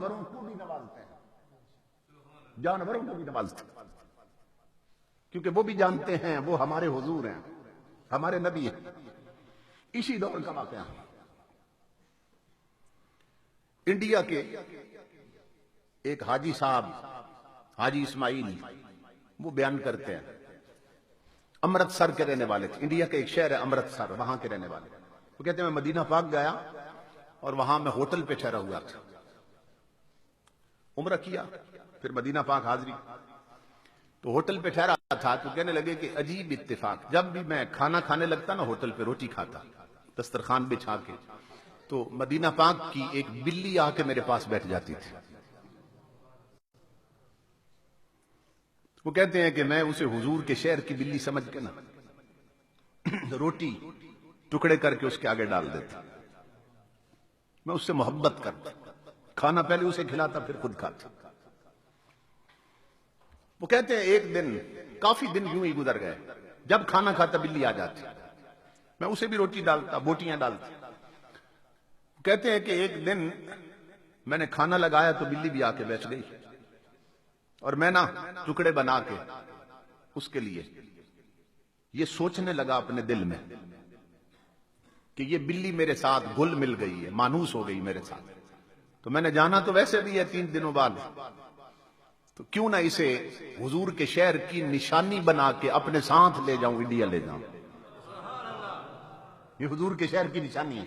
جانوروں کو بھی نوازتے ہیں، جانوروں کو بھی نوازتے ہیں، کیونکہ وہ بھی جانتے ہیں وہ ہمارے حضور ہیں، ہمارے نبی ہیں۔ اسی دور کا واقعہ انڈیا کے ایک حاجی صاحب، حاجی اسماعیل، وہ بیان کرتے ہیں، امرتسر کے رہنے والے تھے۔ انڈیا کا ایک شہر ہے امرتسر، وہاں کے رہنے والے۔ وہ کہتے ہیں میں مدینہ پاک گیا اور وہاں میں ہوٹل پہ ٹھہرا ہوا تھا، عمرہ کیا، پھر مدینہ پاک حاضری، تو ہوٹل پہ ٹھہرا تھا تو کہنے لگے کہ عجیب اتفاق، جب بھی میں کھانا کھانے لگتا نا ہوٹل پہ، روٹی کھاتا دسترخوان بچھا کے، تو مدینہ پاک کی ایک بلی آ کے میرے پاس بیٹھ جاتی تھی۔ وہ کہتے ہیں کہ میں اسے حضور کے شہر کی بلی سمجھ کے نا روٹی ٹکڑے کر کے اس کے آگے ڈال دیتا، میں اس سے محبت کرتا، کھانا پہلے اسے کھلاتا پھر خود کھاتا۔ وہ کہتے ہیں ایک دن، کافی دن یوں ہی گزر گئے، جب کھانا کھاتا بلی آ جاتی، میں اسے بھی روٹی ڈالتا، بوٹیاں ڈالتا۔ کہتے ہیں کہ ایک دن میں نے کھانا لگایا تو بلی بھی آ کے بیٹھ گئی، اور میں نا ٹکڑے بنا کے اس کے لیے یہ سوچنے لگا اپنے دل میں کہ یہ بلی میرے ساتھ گل مل گئی ہے، مانوس ہو گئی میرے ساتھ، تو میں نے جانا تو ویسے بھی ہے 3 دنوں بعد، تو کیوں نہ اسے حضور کے شہر کی نشانی بنا کے اپنے ساتھ لے جاؤں، انڈیا لے جاؤں۔ یہ حضور کے شہر کی نشانی ہے،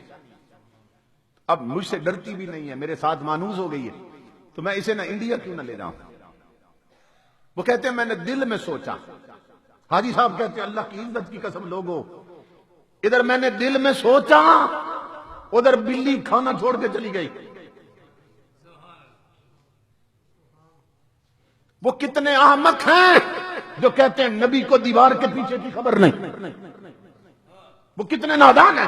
اب مجھ سے ڈرتی بھی نہیں ہے، میرے ساتھ مانوس ہو گئی ہے، تو میں اسے نہ انڈیا کیوں نہ لے جاؤں۔ وہ کہتے ہیں میں نے دل میں سوچا، حاجی صاحب کہتے ہیں اللہ کی عزت کی قسم لوگوں، ادھر میں نے دل میں سوچا، ادھر بلی کھانا چھوڑ کے چلی گئی۔ وہ کتنے احمق ہیں جو کہتے ہیں نبی کو دیوار کے پیچھے کی خبر نہیں، وہ کتنے نادان ہیں،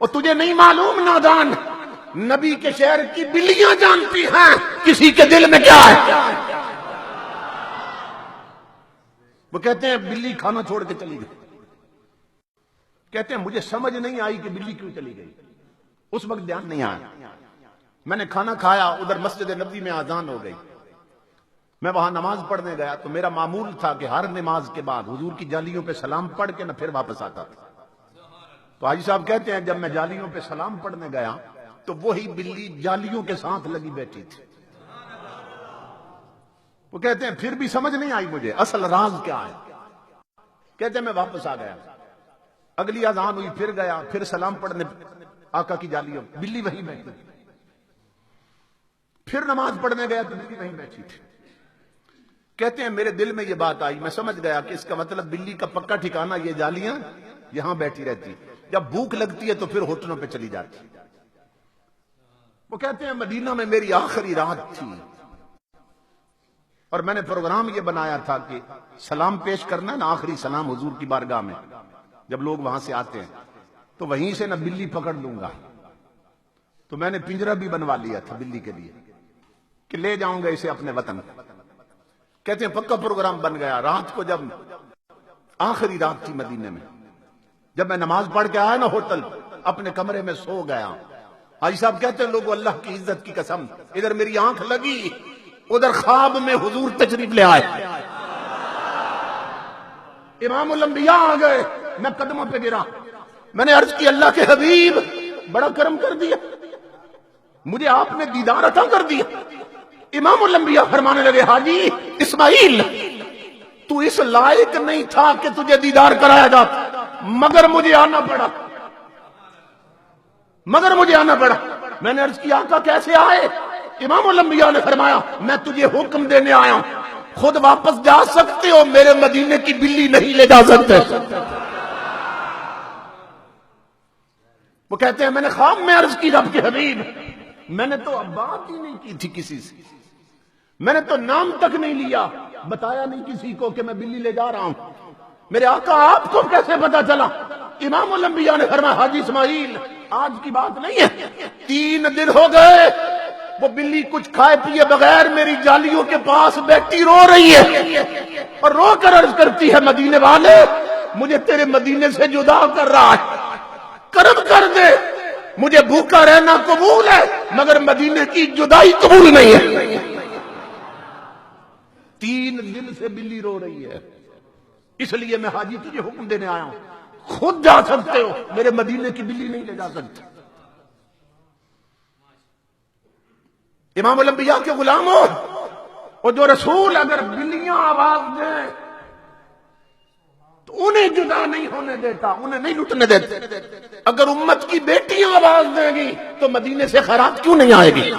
اور تجھے نہیں معلوم نادان، نبی کے شہر کی بلیاں جانتی ہیں کسی کے دل میں کیا ہے۔ وہ کہتے ہیں بلی کھانا چھوڑ کے چلی گئی، کہتے ہیں مجھے سمجھ نہیں آئی کہ بلی کیوں چلی گئی، اس وقت دھیان نہیں آیا، میں نے کھانا کھایا، ادھر مسجد نبوی میں اذان ہو گئی، میں وہاں نماز پڑھنے گیا، تو میرا معمول تھا کہ ہر نماز کے بعد حضور کی جالیوں پہ سلام پڑھ کے نہ پھر واپس آتا تھا۔ تو حاجی صاحب کہتے ہیں جب میں جالیوں پہ سلام پڑھنے گیا تو وہی بلی جالیوں کے ساتھ لگی بیٹھی تھی۔ وہ کہتے ہیں پھر بھی سمجھ نہیں آئی مجھے اصل راز کیا ہے، کہتے ہیں میں واپس آ گیا، اگلی اذان ہوئی، پھر گیا، پھر سلام پڑھنے آقا کی جالیوں، بلی وہیں بیٹھی، پھر نماز پڑھنے گیا تو بلی وہیں بیٹھی تھی۔ کہتے ہیں میرے دل میں یہ بات آئی، میں سمجھ گیا کہ اس کا مطلب بلی کا پکا ٹھکانہ یہ جالیاں یہاں بیٹھی رہتی، جب بھوک لگتی ہے تو پھر ہوٹلوں پہ چلی جاتی۔ وہ کہتے ہیں مدینہ میں میری آخری رات تھی، اور میں نے پروگرام یہ بنایا تھا کہ سلام پیش کرنا ہے نا، آخری سلام حضور کی بارگاہ میں، جب لوگ وہاں سے آتے ہیں تو وہیں سے نہ بلی پکڑ لوں گا، تو میں نے پنجرہ بھی بنوا لیا تھا بلی کے لیے کہ لے جاؤں گا اسے اپنے وطن۔ کہتے ہیں پکا پروگرام بن گیا، رات کو جب آخری رات تھی مدینے میں، جب میں نماز پڑھ کے آیا نا ہوٹل، اپنے کمرے میں سو گیا۔ حاجی صاحب کہتے ہیں لوگوں اللہ کی عزت کی قسم، ادھر میری آنکھ لگی، ادھر خواب میں حضور تشریف لے آئے، امام الانبیاء آ گئے، میں قدموں پہ گرا، میں نے عرض کی اللہ کے حبیب بڑا کرم کر دیا، مجھے آپ نے دیدار عطا کر دیا۔ امام الانبیاء فرمانے لگے حاجی اسماعیل تو اس لائق نہیں تھا کہ تجھے دیدار کرایا جاتا، مگر مجھے آنا پڑا، مگر مجھے آنا پڑا۔ میں نے عرض کیا آقا کیسے آئے؟ امام الانبیاء نے فرمایا میں تجھے حکم دینے آیا ہوں، خود واپس جا سکتے ہو، میرے مدینے کی بلی نہیں لے جا سکتے۔ وہ کہتے ہیں میں نے خواب میں عرض کی رب کے حبیب، میں نے تو بات ہی نہیں کی تھی کسی سے، میں نے تو نام تک نہیں لیا، بتایا نہیں کسی کو کہ میں بلی لے جا رہا ہوں، میرے آقا آپ کو کیسے پتا چلا؟ امام الانبیاء نے فرمایا حاجی اسماعیل آج کی بات نہیں ہے، 3 دن ہو گئے وہ بلی کچھ کھائے پیے بغیر میری جالیوں کے پاس بیٹھی رو رہی ہے، اور رو کر عرض کرتی ہے مدینے والے مجھے تیرے مدینے سے جدا کر رہا ہے، کرم کر دے مجھے بھوکا رہنا قبول ہے مگر مدینے کی جدائی قبول نہیں ہے۔ 3 دن سے بلی رو رہی ہے، اس لیے میں حاجی تجھے حکم دینے آیا ہوں، خود جا سکتے ہو، میرے مدینے کی بلی نہیں لے جا سکتے۔ امام الانبیاء کے غلام ہو، اور جو رسول اگر بلیاں آواز دیں تو انہیں جدا نہیں ہونے دیتا، انہیں نہیں لٹنے دیتا۔ اگر امت کی بیٹیاں آواز دیں گی تو مدینے سے خیرات کیوں نہیں آئے گی؟